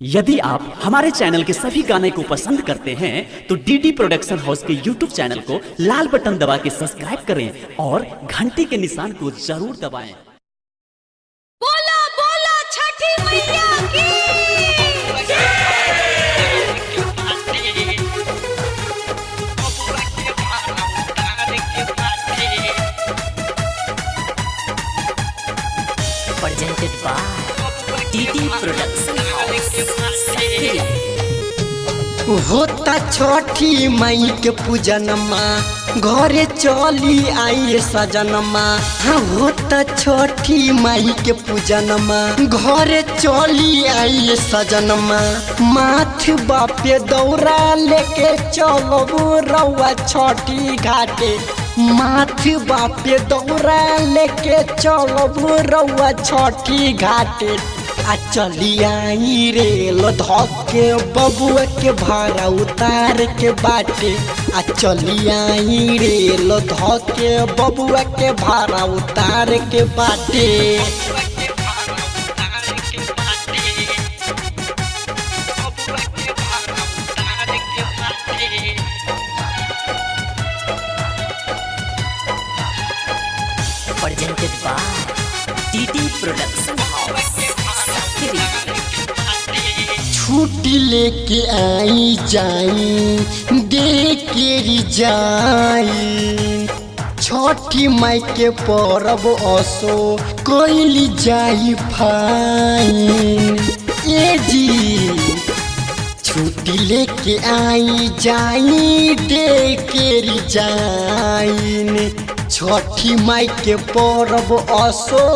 यदि आप हमारे चैनल के सभी गाने को पसंद करते हैं तो डीडी प्रोडक्शन हाउस के यूट्यूब चैनल को लाल बटन दबा के सब्सक्राइब करें और घंटी के निशान को जरूर दबाएं। बोला बोला छठी मैया की presented by DD Production House. होता छठी मई के पूजनमा घरे चली आई सजनमा। हाँ होता छठी मई के पूजनमा घरे चली आई सजनमा। माथ बापे दौरा लेके चलो रउआ छठी घाटे। माथ बापे दौरा लेके चलो रउआ छठी घाटे। आ चली आई रेल धके बबुआ के भाड़ा उतार के बाटे। आ चली आई रेल धके बबुआ के भाड़ा उतार के बाटे। Presented by DD Production House. छुट्टी लेके आई जाई दे के जाई। छठी माई के परब असो कोइली जाई फाइन। ए जी छुट्टी लेके आई जाई दे के जाई। छठी माई के परब असो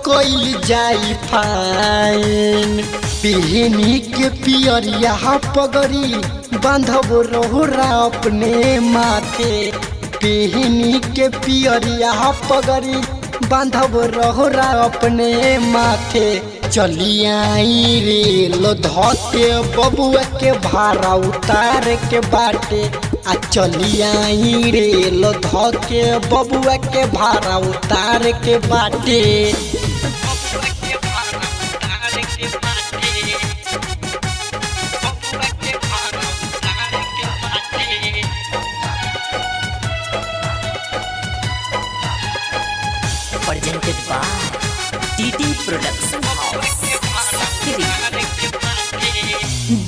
कोइल जाई फाइन। पहनी के पियरिया पगड़ी बांधब रोहरा अपने माथे। पहनी के पियरिया पगड़ी बांधब रोहरा अपने माथे। चली आई रेल धके बबुआ के भाड़ा उतार के बाटे। आ चली आई रेल धके बबुआ के भाड़ा उतार के बाटे। Presented by DD Production House.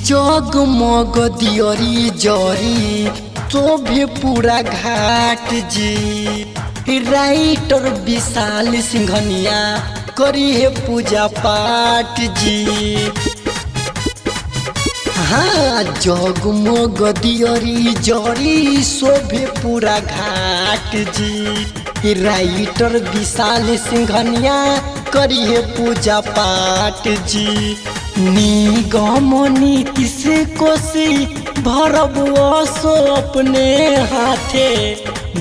जगमग दियरी जरी तो भी पूरा घाट जी। राइटर विशाल सिंघनिया करी है पूजा पाठ जी। हाँ जगमग दियरी जरी शोभे पूरा घाट जी। राइटर विशाल सिंघनिया करी है पूजा पाठ जी। निगम नीतीश कोसी भरब असो अपने हाथे।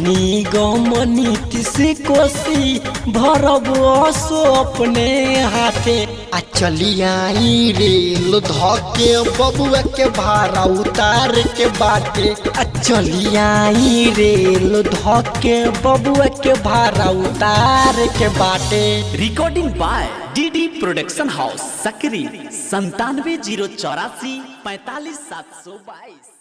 निगम नीतीश कोसी भरब असो अपने हाथे। आ चली आई रेल धके बबुआ के भाड़ा उतार के बाटे। आ चली आई रेल धके बबुआ के भाड़ा उतार के बाटे। Recording by DD production house Sakri 97 084 45 722।